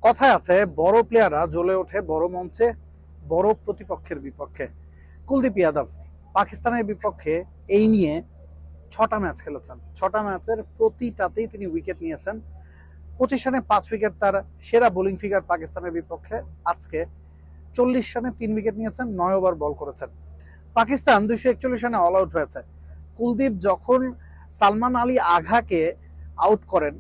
কথায় আছে বড় প্লেয়াররা জ্বলে ওঠে বড় মঞ্চে, বড় প্রতিপক্ষের বিপক্ষে। কুলদীপ যাদব পাকিস্তানের বিপক্ষে এই নিয়ে 6টা ম্যাচ খেলেছেন, 6টা ম্যাচের প্রতিটাতেই তিনি উইকেট নিয়েছেন। 25 রানে 5 উইকেট তার সেরা বোলিং ফিগার পাকিস্তানের বিপক্ষে। আজকে 40 রানে 3 উইকেট নিয়েছেন, 9 ওভার বল করেছেন। পাকিস্তান 241 রানে অল আউট হয়েছে। কুলদীপ যখন সালমান আলী আঘাকে আউট করেন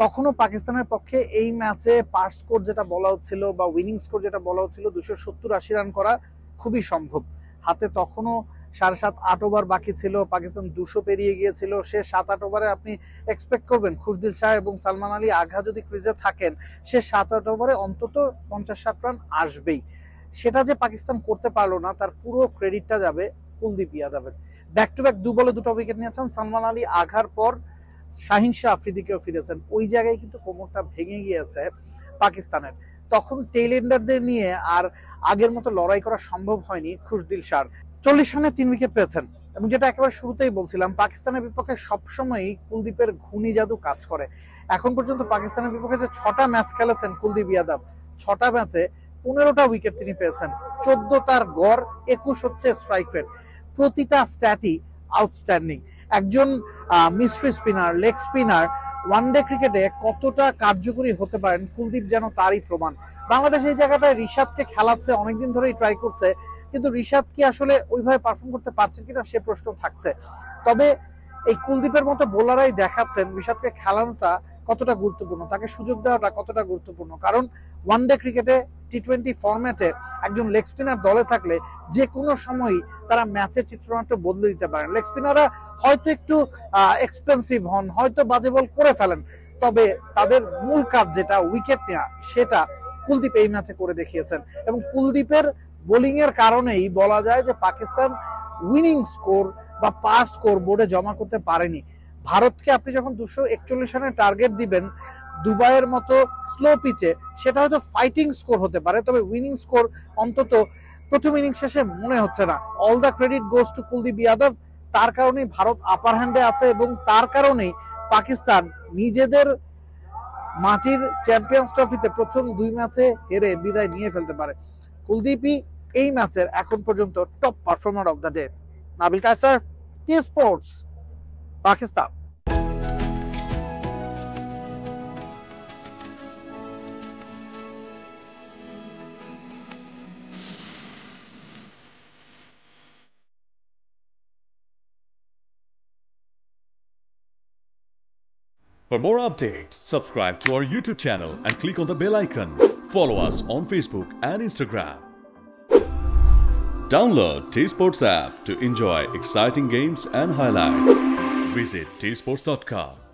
তখনও পাকিস্তানের পক্ষে এই ম্যাচে পার স্কোর যেটা বলা হচ্ছিল বা উইনিং স্কোর যেটা বলা হচ্ছিল 270-80 রান করা খুবই সম্ভব। হাতে তখনও 7.5-8 ওভার বাকি ছিল, পাকিস্তান 200 পেরিয়ে গিয়েছিল। সে 7-8 ওভারে আপনি এক্সপেক্ট করবেন খুশদিল শাহ এবং সালমান আলী আঘা যদি ক্রিজে থাকেন সে 7-8 ওভারে অন্তত 50-60 রান আসবেই। সেটা যে পাকিস্তান করতে পারলো না তার পুরো ক্রেডিটটা যাবে কুলদীপ যাদবের। ব্যাক টু ব্যাক 2 বলে 2টা উইকেট নিয়েছেন। সালমান আলী আঘার পর শাহিন শাহ আফ্রিদিকেও ফিরেছেন। ওই জায়গায় কিন্তু কোমরটা ভেঙে গিয়েছে পাকিস্তানের। তখন টেইল এন্ডারদের নিয়ে আর আগের মতো লড়াই করা সম্ভব হয়নি খুশদিল শাহ। 40 রানে 3 উইকেট পেয়েছেন এবং যেটা একেবারে শুরুতেই বলছিলাম, পাকিস্তানের বিপক্ষে সবসময়ই কুলদীপের ঘূর্ণি জাদু কাজ করে। এখন পর্যন্ত পাকিস্তানের বিপক্ষে যে 6টা ম্যাচ খেলেছেন কুলদীপ যাদব, 6টা ম্যাচে 15টা উইকেট তিনি পেয়েছেন, 14 তার গড়, 21 হচ্ছে স্ট্রাইক রেট। প্রতিটা স্ট্যাটই আউটস্ট্যান্ডিং। একজন mystery spinner, leg spinner one day ক্রিকেটে কতটা কার্যকরী হতে পারেন কুলদীপ যেন তারই প্রমাণ। বাংলাদেশ এই জায়গাটায় রিশাদকে খেলাচ্ছে, অনেকদিন ধরেই ট্রাই করছে, কিন্তু রিশাদ কি আসলে ওইভাবে পারফর্ম করতে পারছে কিনা সে প্রশ্ন থাকছে। তবে এই কুলদীপের মতো বোলারাই দেখাচ্ছেন রিশাদকে খেলানোটা কতটা গুরুত্বপূর্ণ, তাকে সুযোগ দেওয়াটা কতটা গুরুত্বপূর্ণ। কারণ ওয়ানডে ক্রিকেটে টি20 ফরম্যাটে একজন লেগ স্পিনার দলে থাকলে যে কোনো সময়ই তারা ম্যাচের চিত্রনাট্য বদলে দিতে পারেন। লেগ স্পিনাররা হয়তো একটু এক্সপেন্সিভ হন, হয়তো বাজে বল করে ফেলেন, তবে তাদের মূল কাজ যেটা উইকেট নেওয়া সেটা কুলদীপ এই ম্যাচে করে দেখিয়েছেন। এবং কুলদীপের বোলিং এর কারণেই বলা যায় যে পাকিস্তান উইনিং স্কোর বা পার স্কোর বোর্ডে জমা করতে পারেনি। ভারতকে আপনি যখন 241 রানের টার্গেট দিবেন দুবাইয়ের মতো স্লো পিচে, সেটা হয়তো ফাইটিং স্কোর হতে পারে, তবে উইনিং স্কোর অন্তত প্রথম ইনিংস শেষে মনে হচ্ছে না। All the credit goes to Kuldeep Yadav. তার কারণেই ভারত আপার হ্যান্ডে আছে এবং তার কারণেই পাকিস্তান নিজেদের মাটির চ্যাম্পিয়ন্স ট্রফিতে প্রথম 2 ম্যাচে হেরে বিদায় নিয়ে ফেলতে পারে। কুলদীপই এই ম্যাচের এখন পর্যন্ত top performer of the day. Nabil Kaiser, T sports, Pakistan. For more updates, subscribe to our YouTube channel and click on the bell icon. Follow us on Facebook and Instagram. Download T-Sports app to enjoy exciting games and highlights. Visit tsports.com.